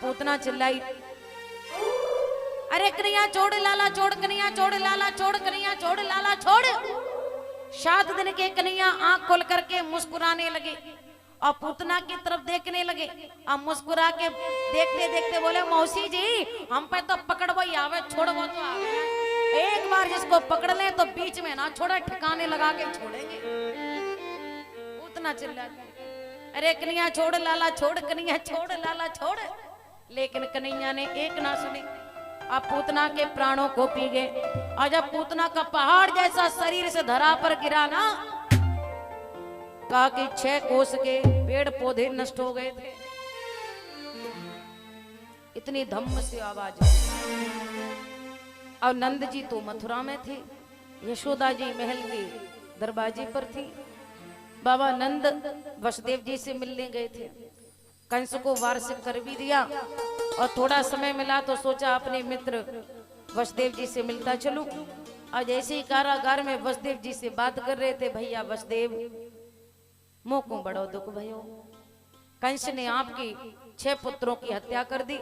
पूतना चिल्लाई, अरे कन्हैया छोड़ लाला छोड़, कन्हैया छोड़ लाला छोड़, कन्हैया छोड़ लाला छोड़। 7 दिन के कन्हैया आंख खोल करके मुस्कुराने लगे और पूतना की तरफ देखने लगे। अब मुस्कुरा के देखते देखते बोले, मौसी जी हम पे तो पकड़ो ही आवे, छोड़ो तो आवे, एक बार जिसको पकड़ ले तो बीच में ना छोड़ा, ठिकाने लगा के छोड़ेंगे। पूतना चिल्लाती, अरे कन्हैया छोड़ लाला छोड़, कन्हैया छोड़ लाला छोड़। लेकिन कन्हैया ने एक ना सुनी। अब पूतना के प्राणों को पी गए और जब पूतना का पहाड़ जैसा शरीर से धरा पर गिरा ना, कहा कि 6 कोस के पेड़ पौधे नष्ट हो गए थे। इतनी धम्म से आवाज। और नंद जी तो मथुरा में थे, यशोदा जी महल के दरवाजे पर थी। बाबा नंद वसुदेव जी से मिलने गए थे, कंस को वार्षिक कर भी दिया और थोड़ा समय मिला तो सोचा अपने मित्र वसुदेव जी से मिलता चलूं। और जैसे ही कारागार में वसुदेव जी से बात कर रहे थे, भैया वसुदेव मोह को बड़ो दुख भयो, कंस ने आपकी 6 पुत्रों की हत्या कर दी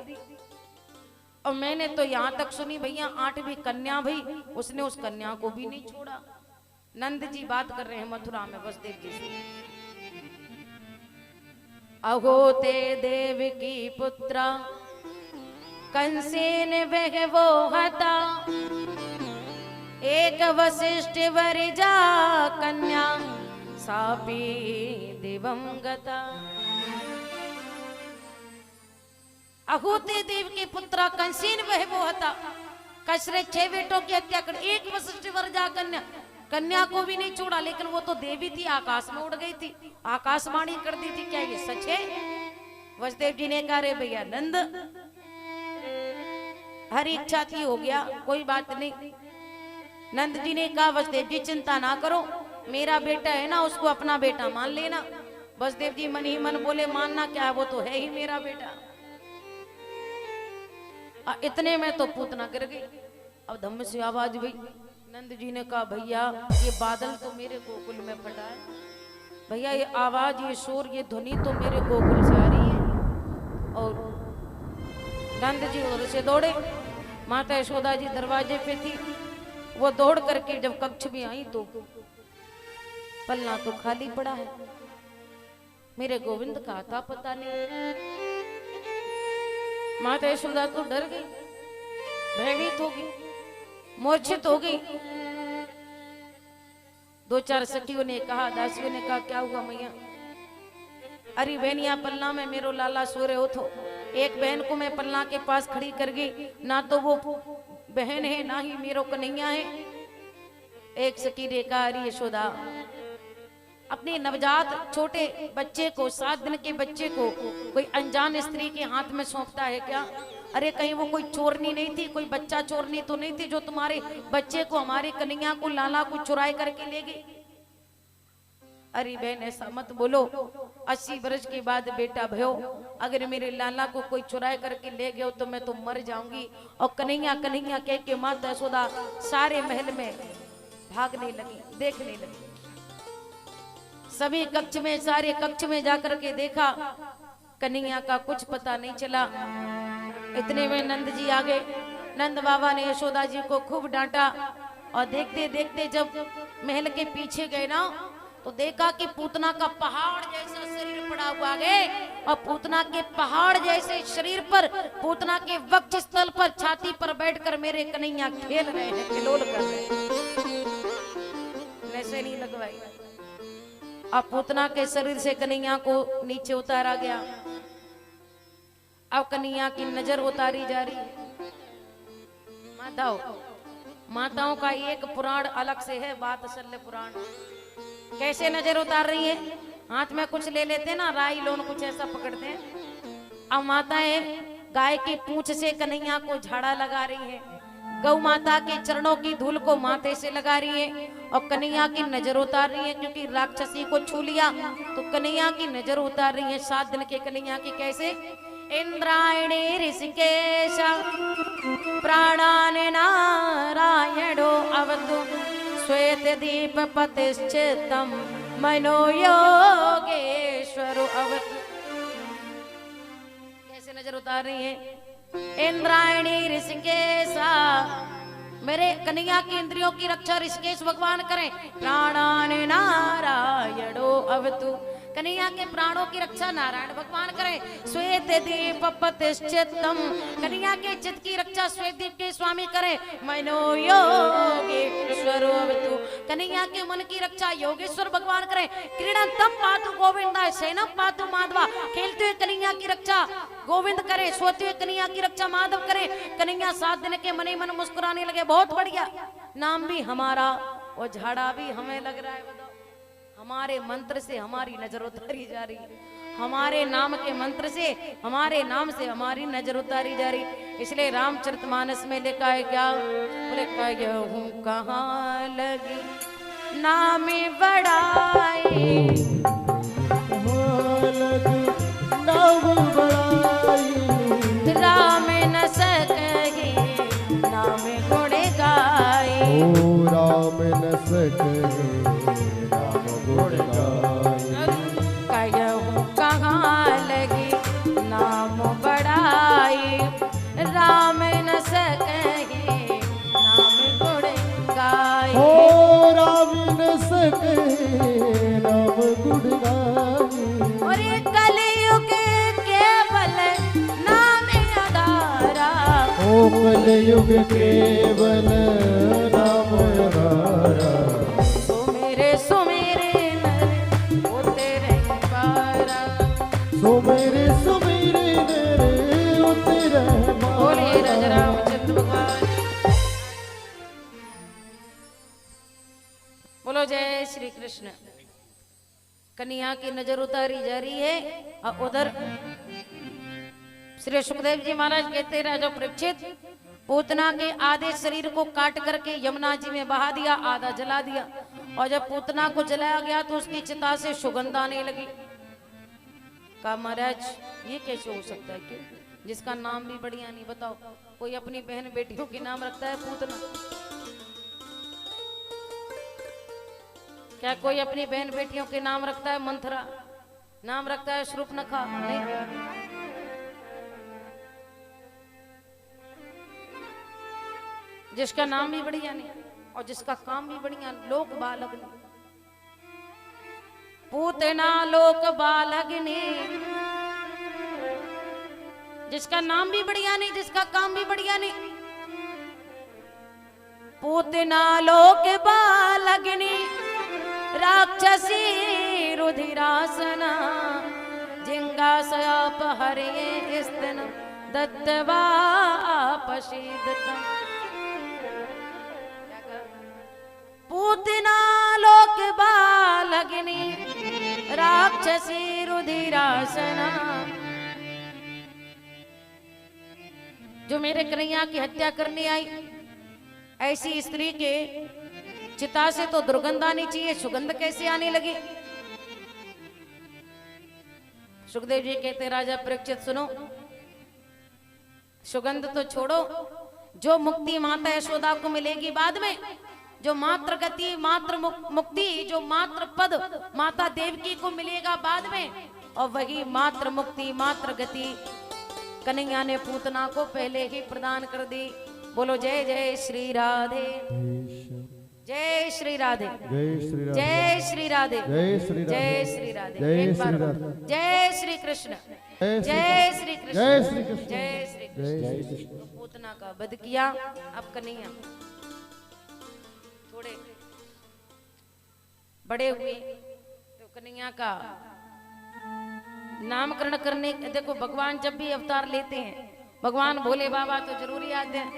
और मैंने तो यहाँ तक सुनी भैया 8वीं कन्या भई, उसने उस कन्या को भी नहीं छोड़ा। नंद जी बात कर रहे हैं मथुरा में वसुदेव जी से। अहो ते देव की पुत्रा कंसेन वह वो हता, एक वशिष्ठ वरिजा कन्या सापी दिवंगता। अहोते देव के पुत्रा कंसेन वह वो हता, कंस ने 6 बेटों की हत्या कर, एक वशिष्ठ वरिजा कन्या को भी नहीं छोड़ा। लेकिन वो तो देवी थी, आकाश में उड़ गई थी, आकाशवाणी कर दी थी, क्या ये सच है? वसुदेव जी ने कहा, रे भैया नंद हर इच्छा थी हो गया, कोई बात नहीं। नंद जी ने कहा, वसुदेव जी चिंता ना करो, मेरा बेटा है ना, उसको अपना बेटा मान लेना। वसुदेव जी मन ही मन बोले, मानना क्या है, वो तो है ही मेरा बेटा। इतने में तो पूतना गिर गई। अब धम्म से आवाज हुई। नंद जी ने कहा, भैया ये बादल तो मेरे गोकुल में फटा है, भैया ये आवाज, ये शोर, ये ध्वनि तो मेरे गोकुल से आ रही है। और नंद जी उधर से दौड़े, माता यशोदा जी दरवाजे पे थी, वो दौड़ करके जब कक्ष में आई तो पलना तो खाली पड़ा है, मेरे गोविंद का था पता नहीं। माता यशोदा तो डर गई, भयभीत हो गई, मूर्छित हो गई। 2-4 सखियों ने कहा, दासियों ने कहा, क्या हुआ मैया? अरे बहनिया पलना में मेरो लाला सो रहे हो तो। एक बहन को मैं पलना के पास खड़ी कर गई, ना तो वो बहन है ना ही मेरो कन्हैया है। एक सखी ने कहा, अरे यशोदा अपने नवजात छोटे बच्चे को, 7 दिन के बच्चे को कोई अनजान स्त्री के हाथ में सौंपता है क्या? अरे कहीं वो कोई चोरनी नहीं थी, कोई बच्चा चोरनी तो नहीं थी जो तुम्हारे बच्चे को, हमारे कन्हैया को, लाला को चुराए करके ले गई? अरे बहन ऐसा मत बोलो, 80 वर्ष के बाद बेटा भयो, अगर मेरे लाला को कोई चुराए करके ले गया तो मैं तो मर जाऊंगी। और कन्हैया कन्हैया कह के माता यशोदा सारे महल में भागने लगी, देखने लगी। सभी कक्ष में, सारे कक्ष में जाकर के देखा, कन्हैया का कुछ पता नहीं चला। इतने में नंद जी आ गए। नंद बाबा ने यशोदा जी को खूब डांटा और देखते देखते जब महल के पीछे गए ना तो देखा कि पूतना का पहाड़ जैसा शरीर पड़ा हुआ है और पूतना के पहाड़ जैसे शरीर पर, पूतना के वक्ष स्थल पर, छाती पर बैठकर मेरे कन्हैया खेल रहे हैं, खिलौल कर रहे हैं। वैसे नहीं लगवाई। अब पूतना के शरीर से कन्हैया को नीचे उतारा गया। अब कन्हैया की नजर उतारी जा रही है। माताओं का एक पुराण अलग से है, वात्सल्य पुराण। कैसे नजर उतार रही है? हाथ में कुछ ले लेते ना, राई लोन कुछ ऐसा पकड़ते हैं। अब माताएं गाय की पूंछ से कन्हैया को झाड़ा लगा रही है, गौ माता के चरणों की धूल को माथे से लगा रही है और कन्हैया की नजर उतार रही है, क्योंकि राक्षसी को छू लिया तो कन्हैया की नजर उतार रही है। 7 दिन के कन्हैया की कैसे? इंद्रायणी ऋषिकेश प्राणान नारायणो अवतु श्वेत दीप पतिश्चितम मनो योगेश्वरो अवतु। कैसे नजर उतार रही है। इंद्रायणी ऋषिकेशा, मेरे कन्हैया की इंद्रियों की रक्षा ऋषिकेश भगवान करें। प्राणान नारायणो अवतु, कन्हैया के प्राणों की रक्षा नारायण भगवान करें। श्वेत दीप प्रतिष्ठितम, कन्हैया के चित्त की रक्षा श्वेत दीप के स्वामी करें। मनोयोगेश्वरो अवतु, कन्हैया के मन की रक्षा योगेश्वर भगवान करें। क्रीडंतम पातु गोविंदा शयनम पातु माधवा, खेलते हुए कन्हैया की रक्षा गोविंद करे, सोते हुए कन्हैया की रक्षा माधव करे। कन्हैया 7 दिन के मन ही मन मुस्कुराने लगे। बहुत बढ़िया, नाम भी हमारा और झाड़ा भी हमें लग रहा है। बताओ, हमारे मंत्र से हमारी नजर उतारी जा रही है, हमारे नाम के मंत्र से, हमारे नाम से हमारी नजर उतारी जा रही। इसलिए रामचरितमानस में लिखा है क्या, बोले कहूँ कहाँ लगी नाम बड़ाई, राम न सके नाम गुण गाए, राम न सके कहूँ कहाँ लगी नाम बड़ाई, राम न सके नाम गुण गाए। ओ राम न सके नाम गुण गाए, और ये कलयुग केवल नाम आधारा, ओ कलयुग केवल नाम आधारा, सुमेरे सुमेरे सुमेरे मेरे उतरे बोले राजा रामचंद्र भगवान। बोलो जय श्री कृष्ण। कन्हैया की नजर उतारी जा रही है और उधर श्री सुखदेव जी महाराज कहते, राजा परीक्षित, पूतना के आधे शरीर को काट करके यमुना जी में बहा दिया, आधा जला दिया। और जब पूतना को जलाया गया तो उसकी चिता से सुगंध आने लगी। कहा महाराज ये कैसे हो सकता है, क्यों, जिसका नाम भी बढ़िया नहीं। बताओ, कोई अपनी बहन बेटियों के नाम रखता है पूतना? क्या कोई अपनी बहन बेटियों के नाम रखता है मंथरा, नाम रखता है शूर्पणखा? नहीं। जिसका नाम भी बढ़िया नहीं और जिसका काम भी बढ़िया, लोक बालक नहीं। पूतना लोक बालगनी, जिसका नाम भी बढ़िया नहीं, जिसका काम भी बढ़िया नहीं। पूतना लोक बालगनी, राक्षसी रुधिरासना, जिंगासयाप हरे स्तन दत्तवा पशीदतम। पूतना लोक बालगनी, राक्षसी रुधिरासना, जो मेरे कन्हैया की हत्या करने आई, ऐसी स्त्री के चिता से तो दुर्गंध आनी चाहिए, सुगंध कैसे आने लगी? सुखदेव जी कहते, राजा परीक्षित सुनो, सुगंध तो छोड़ो, जो मुक्ति माता यशोदा को मिलेगी बाद में, जो मात्र गति, मात्र मुक्ति, जो मात्र पद माता देवकी को मिलेगा बाद में, और वही मात्र मुक्ति, मात्र गति कन्हैया ने पूतना को पहले ही प्रदान कर दी। बोलो जय जय श्री राधे, जय श्री राधे, जय श्री राधे, जय श्री राधे, जय श्री राधे, जय श्री कृष्ण, जय श्री कृष्ण, जय श्री कृष्ण। पूतना का वध किया। अब कन्हैया थोड़े बड़े हुए तो कन्हैया का नामकरण करने, देखो भगवान जब भी अवतार लेते हैं, भगवान भोले बाबा तो जरूरी आते हैं।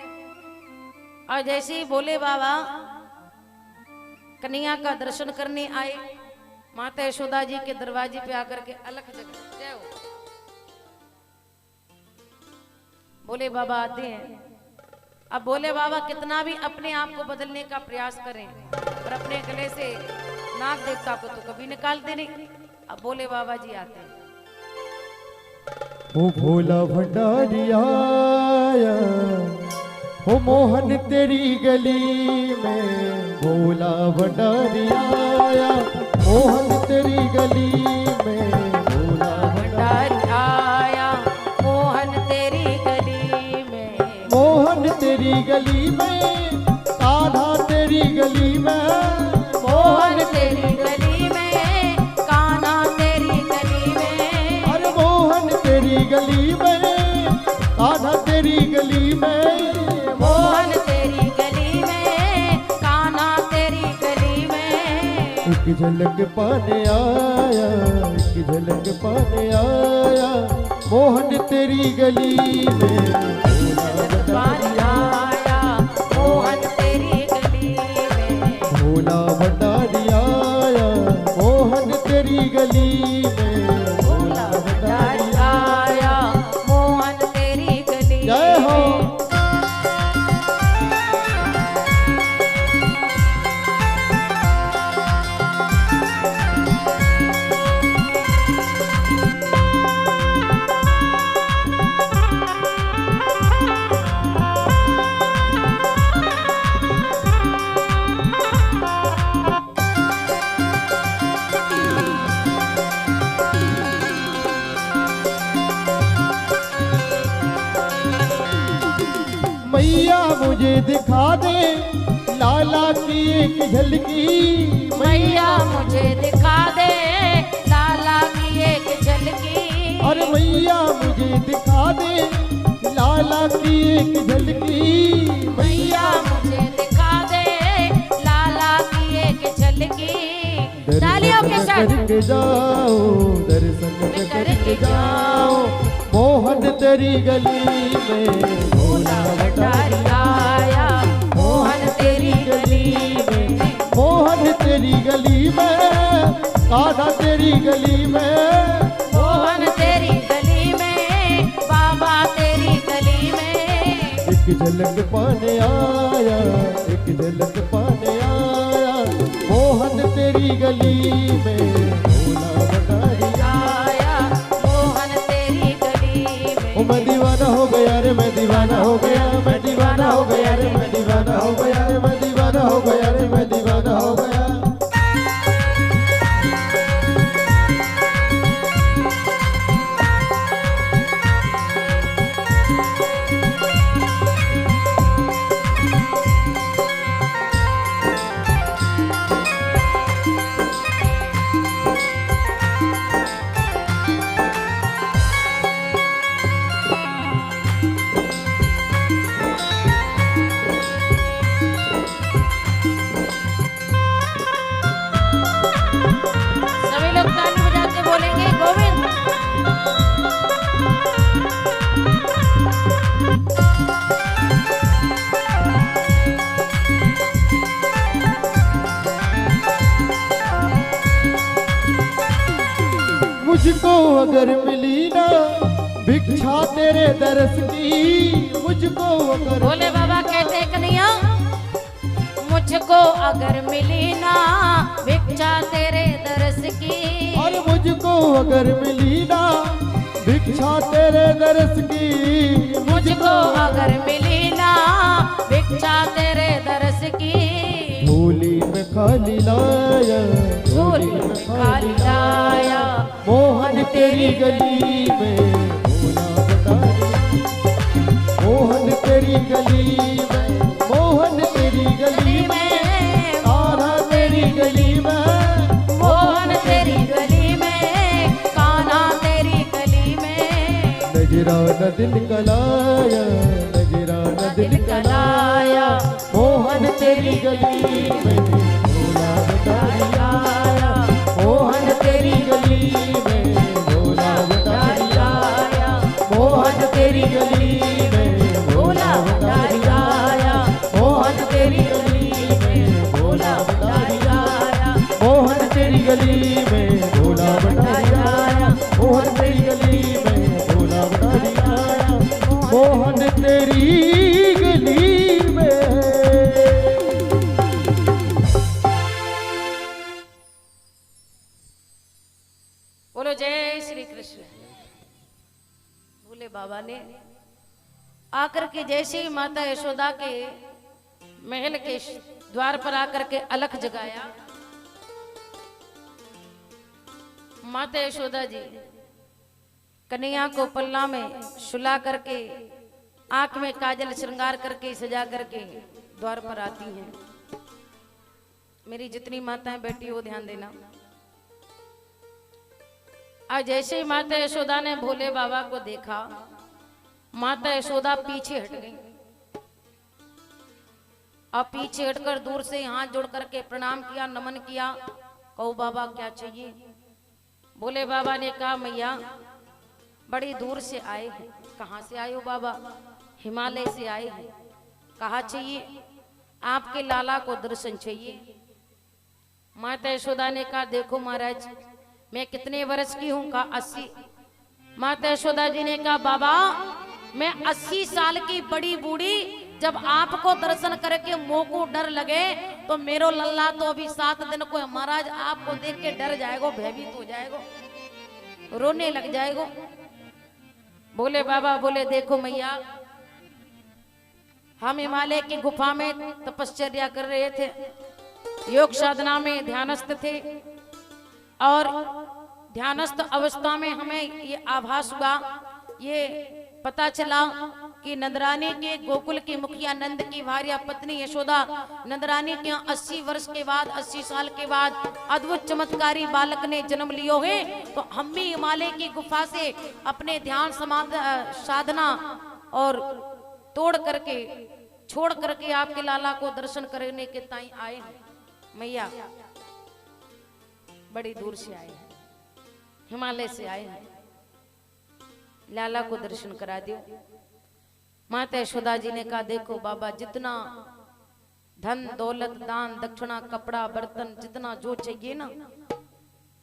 और जैसे ही भोले बाबा कन्हैया का दर्शन करने आए, माता यशोदा जी के दरवाजे पे आकर के अलख जगह जय हो, भोले बाबा आते हैं। अब भोले बाबा कितना भी अपने आप को बदलने का प्रयास करें, पर अपने गले से नाग देवता को तो कभी निकालते नहीं। अब भोले बाबा जी आते हैं। ओ भोला भंडारी आया, ओ मोहन तेरी गली में, भोला भंडारी आया, मोहन तेरी गली में, भोला भंडारी आया, मोहन तेरी गली में, कान्हा तेरी गली में, मोहन तेरी गली में, कान्हा तेरी गली में। अरे मोहन तेरी गली में, कान्हा तेरी गली में, मोहन तेरी गली में, कान्हा तेरी गली में। एक झलक पाने आया, एक झलक पाने आया, मोहन तेरी गली में, आया मोहन तेरी गली में। भोला भंडारी आया, मोहन तेरी गली में, भोला भंडारी आया मोहन तेरी गली जय हो। में। मैया मुझे दिखा दे लाला की एक झलकी, मैया मुझे दिखा दे लाला की एक झलकी। अरे मैया मुझे दिखा दे लाला की एक झलकी, मैया मुझे दिखा दे लाला की एक झलकी। तालियों के साथ करके जाओ, दर्शन करके जाओ, मोहन तेरी गली में, भोला भंडारी आया मोहन तेरी गली में। मोहन तेरी गली में, कान्हा तेरी गली में, मोहन तेरी गली में, बाबा तेरी गली में। एक झलक पाने आया, एक झलक पाने आया, मोहन तेरी गली में, भोला भंडारी आया मोहन तेरी गली में। ओ मैं दीवाना हो गया रे, मैं दीवाना हो गया, मैं दीवाना हो गया रे, मैं दीवाना हो गया रे, मैं दीवाना हो गया रे, मैं दीवाना हो गया। सभी लोग ताली बजा के बोलेंगे गोविंद। मुझको अगर मिली ना भिक्षा तेरे दरस की, मुझको अगर भोले बाबा कहते कन्हैया, मुझको अगर मिली ना भिक्षा तेरे दरस की। और मुझको अगर मिली ना भिक्षा तेरे दरस की, मुझको अगर मिली ना भिक्षा तेरे दरस की। झोली में खाली लाया, झोली में खाली लाया मोहन तेरी गली में, भोला भंडारी, मोहन तेरी गली में, मोहन तेरी गली में, कान्हा तेरी गली में, मोहन तेरी गली में, कान्हा तेरी गली में। नजराना दिल कलाया, नजराना दिल कलाया, मोहन तेरी गली में, भोला भंडारी आया, मोहन तेरी गली में, भोला भंडारी आया, मोहन तेरी गली में, भोला भंडारी आया, मोहन तेरी गली में, भोला भंडारी आया, मोहन तेरी गली में, भोला भंडारी आया, मोहन तेरी गली में, भोला भंडारी आया, मोहन तेरी गली में। बोलो जय श्री कृष्ण। भोले बाबा ने आकर के जैसे ही माता यशोदा के महल के द्वार पर आकर के अलख जगाया, माता यशोदा जी कन्हैया को पल्ला में सुला करके आंख में काजल श्रृंगार करके सजा करके द्वार पर आती हैं। मेरी जितनी माताएं बैठी हो ध्यान देना। आज जैसे ही माता यशोदा ने भोले बाबा को देखा, माता यशोदा पीछे हट गई और पीछे हटकर दूर से हाथ जोड़ करके प्रणाम किया, नमन किया। कहो बाबा क्या चाहिए? भोले बाबा ने कहा मैया बड़ी दूर से आए हैं। कहाँ से आए हो बाबा? हिमालय से आए हैं। कहा चाहिए? आपके लाला को दर्शन चाहिए। माता यशोदा ने कहा देखो महाराज मैं कितने वर्ष की हूं? कहा 80। माता यशोदा जी ने कहा बाबा मैं 80 साल की बड़ी बूढ़ी जब आपको दर्शन करके मुंह को डर लगे तो मेरो लल्ला तो अभी 7 दिन को महाराज आपको देख के डर जाएगो, भयभीत हो जाएगो, रोने लग जाएगो। बोले बाबा बोले देखो मैया हम हिमालय की गुफा में तपश्चर्या कर रहे थे, योग साधना में ध्यानस्थ थे और ध्यानस्थ अवस्था में हमें ये आभास हुआ, ये पता चला कि नंदरानी के गोकुल की मुखिया नंद की भार्या पत्नी यशोदा नंदरानी के 80 वर्ष के बाद 80 साल के बाद अद्भुत चमत्कारी बालक ने जन्म लियो है। तो हम भी हिमालय की गुफा से अपने ध्यान साधना और तोड़ करके छोड़ करके आपके लाला को दर्शन करने के ताई आए हैं। मैया बड़ी दूर से आए हैं, हिमालय से आए हैं, लाला को दर्शन करा दियो। माता यशोदा जी ने कहा देखो बाबा जितना धन दौलत दान दक्षिणा कपड़ा बर्तन जितना जो चाहिए ना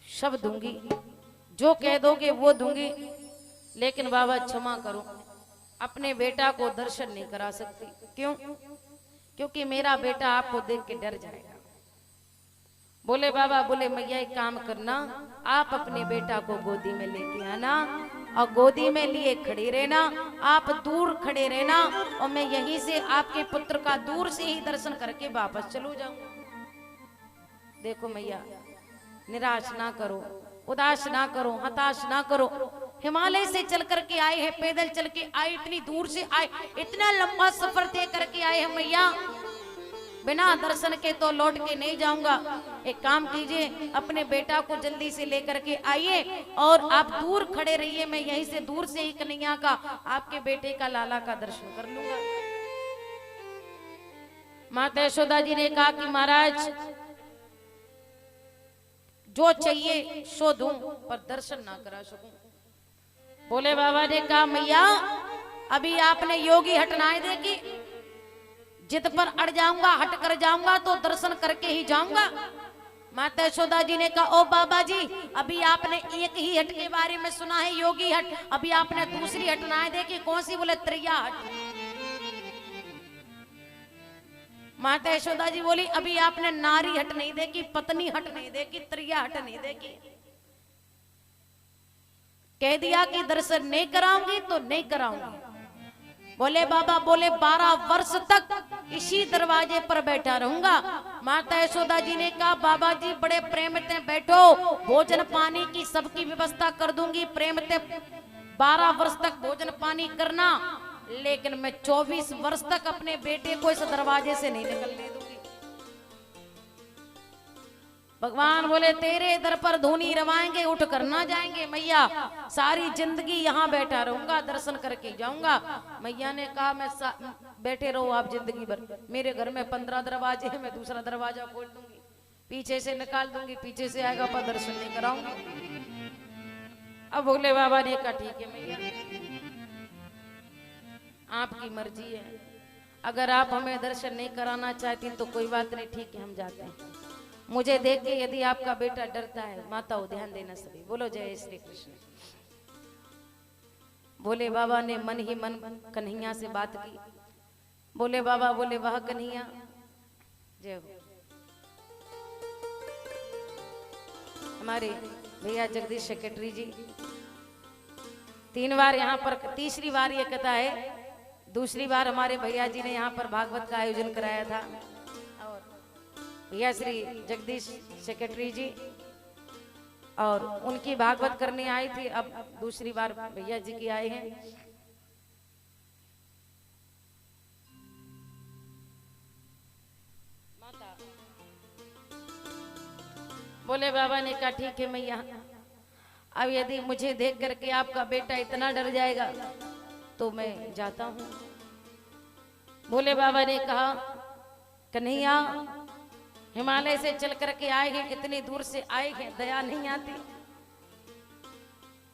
सब दूंगी, जो कह दोगे वो दूंगी, लेकिन बाबा क्षमा करो अपने बेटा को दर्शन नहीं करा सकती। क्यों? क्योंकि मेरा बेटा आपको देख के डर जाएगा। बोले बाबा बोले मैया एक काम करना, आप अपने बेटा को गोदी में लेके आना और गोदी में लिए खड़ी रहना, आप दूर खड़े रहना और मैं यहीं से आपके पुत्र का दूर से ही दर्शन करके वापस चलो जाऊंगा। देखो मैया निराश ना करो, उदास ना करो, हताश ना करो। हिमालय से चल करके आए हैं, पैदल चल के आए, इतनी दूर से आए, इतना लंबा सफर तय करके आए हैं मैया, बिना दर्शन के तो लौट के नहीं जाऊंगा। एक काम कीजिए अपने बेटा को जल्दी से लेकर के आइए और आप दूर खड़े रहिए, मैं यहीं से दूर से ही कन्हैया का आपके बेटे का लाला का दर्शन कर लूंगा। माता यशोदा जी ने कहा कि महाराज जो चाहिए सो दूं पर दर्शन ना करा सकूं। बोले बाबा ने कहा मैया अभी आपने योगी हटनाएं देखी, जिद पर अड़ जाऊंगा हट कर जाऊंगा तो दर्शन करके ही जाऊंगा। माता यशोदा जी ने कहा ओ बाबा जी अभी आपने एक ही हट के बारे में सुना है योगी हट, अभी आपने दूसरी हटनाएं देखी। कौन सी? बोले त्रिया हट। माता यशोदा जी बोली अभी आपने नारी हट नहीं देखी, पत्नी हट नहीं देखी, त्रिया हट नहीं देखी। कह दिया कि दर्शन नहीं कराऊंगी तो नहीं कराऊंगी। बोले बाबा बोले 12 वर्ष तक इसी दरवाजे पर बैठा रहूंगा। माता यशोदा जी ने कहा बाबा जी बड़े प्रेम से बैठो, भोजन पानी की सबकी व्यवस्था कर दूंगी, प्रेम से 12 वर्ष तक भोजन पानी करना, लेकिन मैं 24 वर्ष तक अपने बेटे को इस दरवाजे से नहीं निकलने दूंगी। भगवान बोले तेरे दर पर धूनी रवाएंगे उठ कर ना जाएंगे मैया, सारी जिंदगी यहाँ बैठा रहूंगा, दर्शन करके जाऊंगा। मैया ने कहा मैं बैठे रहो आप जिंदगी भर, मेरे घर में 15 दरवाजे हैं, मैं दूसरा दरवाजा खोल दूंगी, पीछे से निकाल दूंगी, पीछे से आएगा पर दर्शन नहीं कराऊंगी। अब भोले बाबा ने कहा ठीक है मैया आपकी मर्जी है, अगर आप हमें दर्शन नहीं कराना चाहती तो कोई बात नहीं, ठीक है हम जाते हैं। मुझे देख के यदि आपका बेटा डरता है, माताओं ध्यान देना सभी, बोलो जय श्री कृष्ण। बोले बाबा ने मन ही मन कन्हैया से बात की। बोले बाबा बोले वाह कन्हैया जय हो। हमारे भैया जगदीश सेक्रेटरी जी 3 बार यहाँ पर, तीसरी बार ये कथा है, दूसरी बार हमारे भैया जी ने यहाँ पर भागवत का आयोजन कराया था और भैया श्री जगदीश सेक्रेटरी जी और उनकी भागवत करने आई थी, अब दूसरी बार भैया जी की आए हैं। बोले बाबा ने कहा ठीक है मैया, अब यदि मुझे देख करके आपका बेटा इतना डर जाएगा तो मैं जाता हूं। बोले बाबा ने कहा कन्हैया, हिमालय से चल करके आए हैं, इतनी दूर से आए हैं, दया नहीं आती?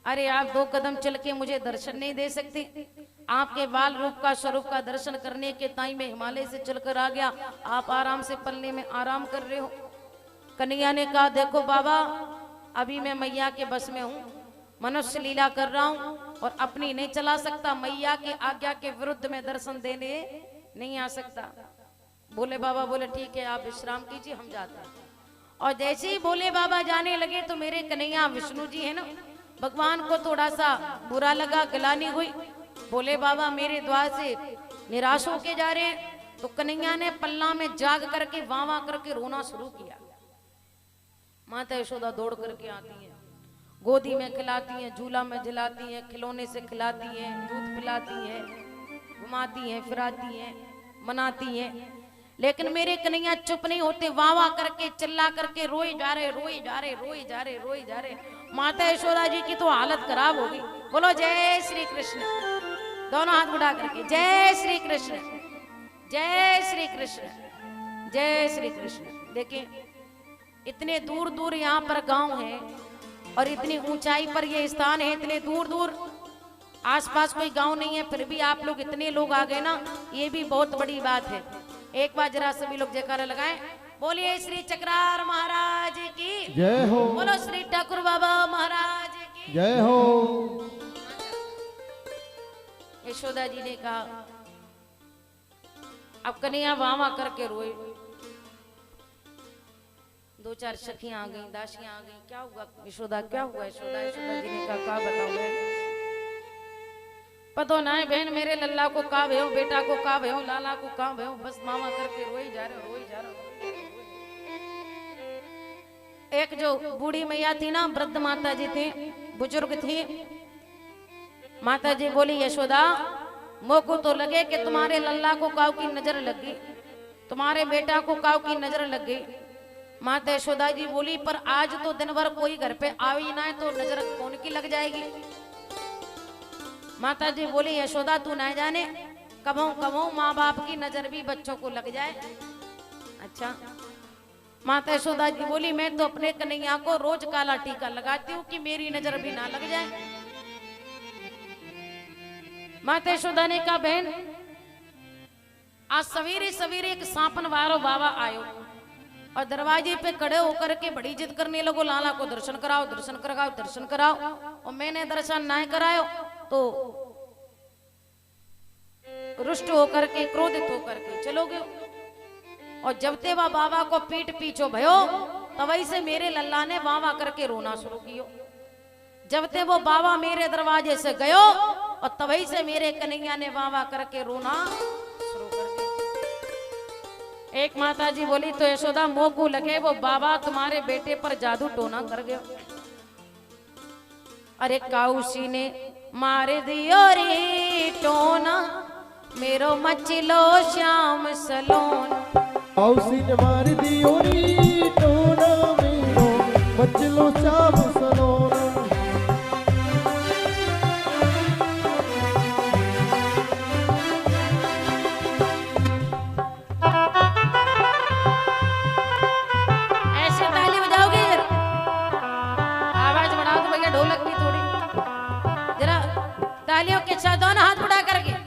अरे आप 2 कदम चल के मुझे दर्शन नहीं दे सकते? आपके बाल रूप का स्वरूप का दर्शन करने के ताई में हिमालय से चलकर आ गया, आप आराम से पलने में आराम कर रहे हो। कन्हैया ने कहा देखो बाबा, अभी मैं मैया के बस में हूँ, मनुष्य लीला कर रहा हूँ और अपनी नहीं चला सकता, मैया की आज्ञा के विरुद्ध में दर्शन देने नहीं आ सकता। बोले बाबा बोले ठीक है, आप विश्राम कीजिए, हम जाते हैं। और जैसे ही बोले बाबा जाने लगे तो मेरे कन्हैया विष्णु जी है ना, भगवान को थोड़ा सा बुरा लगा, गिलानी हुई। बोले बाबा मेरे द्वार से निराश होके जा रहे हैं। तो कन्हैया ने पल्ला में जाग करके वाह करके रोना शुरू किया। माता यशोदा दौड़ करके आती है, गोदी में खिलाती है, झूला में झिलाती है, खिलौने से खिलाती है, दूध पिलाती है, घुमाती है, फिराती है, मनाती है। लेकिन मेरे कन्हैया चुप नहीं होते, वाह करके चिल्ला करके रोए जा रहे, रोए जा रहे, रोए जा रहे, रोए जा रहे। माता यशोदा जी की तो हालत खराब हो गई। बोलो जय श्री कृष्ण, दोनों हाथ उठा करके जय श्री कृष्ण, जय श्री कृष्ण, जय श्री कृष्ण। देखिए इतने दूर दूर यहाँ पर गांव है और इतनी ऊंचाई पर ये स्थान है, इतने दूर दूर आसपास कोई गांव नहीं है, फिर भी आप लोग इतने लोग आ गए ना, ये भी बहुत बड़ी बात है। एक बार जरा सभी लोग जयकारा लगाएं, बोलिए श्री चक्रार महाराज की जय हो, बोलो श्री ठाकुर बाबा महाराज की जय हो। यशोदा जी ने कहा अब कन्हैया वामा करके रोए। 2-4 सखियां आ गई, दासियां आ गई, क्या हुआ यशोदा, क्या हुआ यशोदा? यशोदा जी ने कहा क्या बताऊं बहन, पतो ना है बहन, मेरे लल्ला को का भयो, बेटा को का भयो, लाला को का भयो, बस मामा करके रोई जा रहे, रोई जा रहे। एक जो बूढ़ी मैया थी ना, वृद्ध माता जी थी, बुजुर्ग थी, माता जी बोली यशोदा मोको तो लगे कि तुम्हारे लल्ला को काव की नजर लग गई, तुम्हारे बेटा को काव की नजर लग गई। माता यशोदा जी बोली पर आज तो दिन भर कोई घर पे आ ही ना है, तो नजर कौन की लग जाएगी? माता जी बोली यशोदा तू ना जाने, कबो कबो माँ बाप की नजर भी बच्चों को लग जाए। अच्छा, माता यशोदा जी बोली मैं तो अपने कन्हैया को रोज काला टीका लगाती हूँ कि मेरी नजर भी ना लग जाए। माता यशोदा ने कहा बहन आज सवेरे सवेरे एक सांपन वारो बाबा आयो और दरवाजे पे खड़े होकर के बड़ी जिद करने लगो, लाला को दर्शन कराओ, दर्शन कराओ, दर्शन कराओ। और मैंने दर्शन ना करायो तो रुष्ट होकर के, क्रोधित होकर के चलो गयो। और जब ते वह बाबा को पीठ पीछो भयो तभी से मेरे लल्ला ने वाह करके रोना शुरू कियो। जब ते वो बाबा मेरे दरवाजे से गयो और तभी से मेरे कन्हैया ने वाह करके रोना शुरू कर दिया। एक माता जी बोली तो यशोदा मोकू लगे वो बाबा तुम्हारे बेटे पर जादू टोना कर गयो। अरे काउसी ने मार दियो रे टोना, मेरो मचलो श्याम सलोना। काउसी ने मार दियो रे टोना, मेरो मचलो श्याम सलोना। ऐसे ताली बजाओगे, आवाज बढ़ाओ तो भैया, ढोलक भी थोड़ी जरा तालियों के साथ दोनों हाथ उठा करके।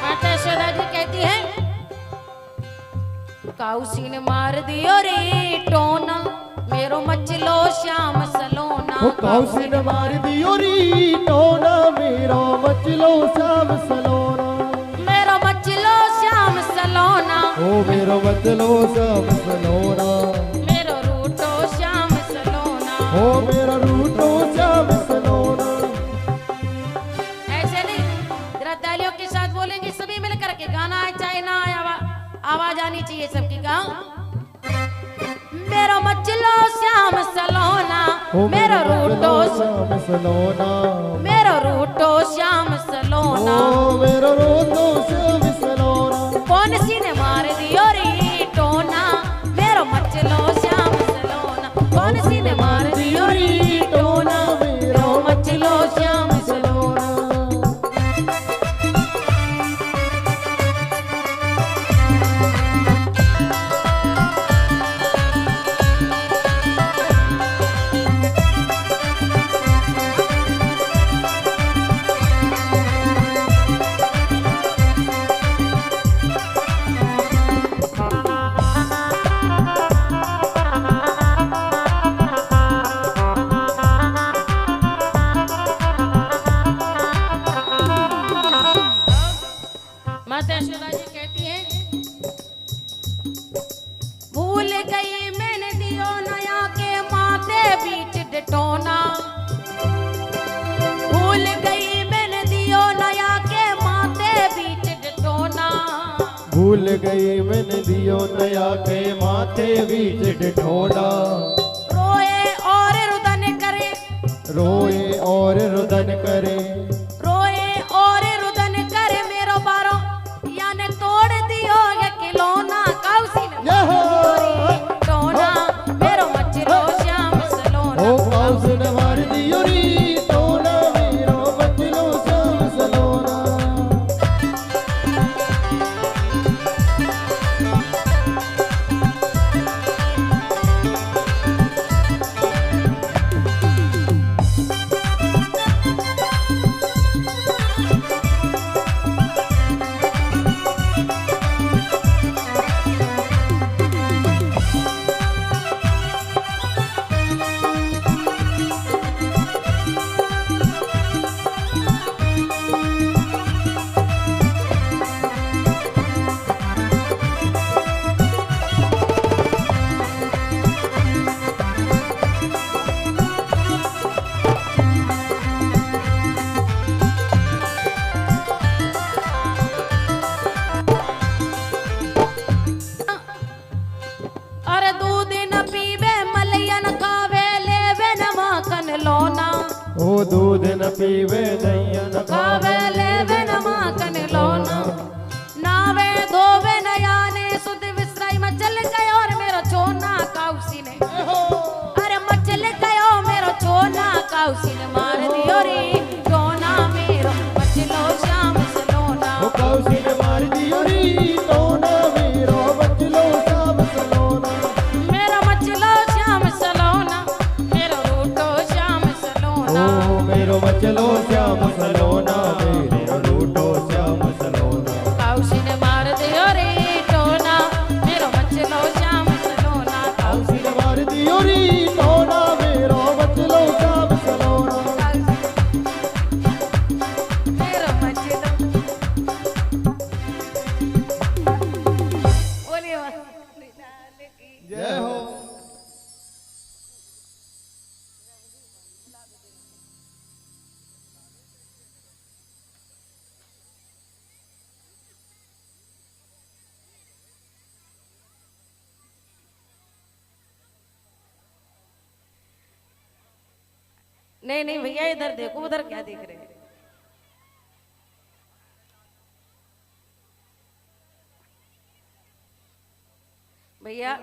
माता यशोदा जी कहती है काउसी ने मार दियो रे टोना, मेरो मचलो श्याम सलोना। ओ काउसी ने मार दियो रे टोना, मेरो मचलो श्याम सलोना। मेरो मचलो श्याम सलोना, ओ मेरो मचलो श्याम सलोना। मेरो रूटो श्याम सलोना, ओ मेरा रूटो श्याम सलोना। ऐसे नहीं, जरा तालियों के साथ बोलेंगे सभी मिलकर के गाना आवाज आनी चाहिए सबकी का। मेरा मचलो श्याम सलोना, मेरा रूटो श्याम सलोना, मेरा रूटो श्याम सलोना, ओ मेरा रूटो श्याम सलोना। कौन सी ने मार दियो री टोना, मेरा मचलो श्याम सलोना, कौन सी ने मार दियो री टोना, मेरा मचलो श्याम सलोना। माता यशोदा जी कहती हैं, भूल गई मैंने दियो नया के माथे बीच डटोना, भूल गई मैंने दियो नया के माथे बीच डटोना, भूल गई मैंने दियो नया के माथे बीच डिठोना। रोए और रुदन करे, रोए और रुदन करे, रोए और रुदन करे मेरो बारो, याने तोड़ दियो ये खिलौना, काउसी ने टोना, मेरो मचलो श्याम सलोना। ओ काउस ने मार दियो री टोना, मेरो मचलो श्याम सलोना। अरे दूध न पीवे मलयन खावे लेवे न माखन लोना, ओ दूध न पीवे दही न खावे लेवे न माखन लोना, नावे धोवे न याने सुध विसराई मचल गयो और मेरो छोना, काउसी ने अरे मचल गयो मेरो छोना, काउसी ने मार दियो रे टोना, मेरो मचलो श्याम सलोना। ओ काउस ने मार दियो री टोना, मेरो मचलो श्याम सलोना। मेरा मचलो श्याम सलोना, मेरो रूटो श्याम सलोना, ओ मेरो मचलो श्याम सलोना, मेरो रूटो श्याम सलोना। काउसी ने मार दियो रे टोना, मेरो मचलो श्याम सलोना, काउस ने मार दियो री टोना, मेरो मचलो श्याम सलोना। मेरो मचलो। बोलिए जय हो। नहीं नहीं भैया इधर देखो, उधर क्या देख रहे हैं। भैया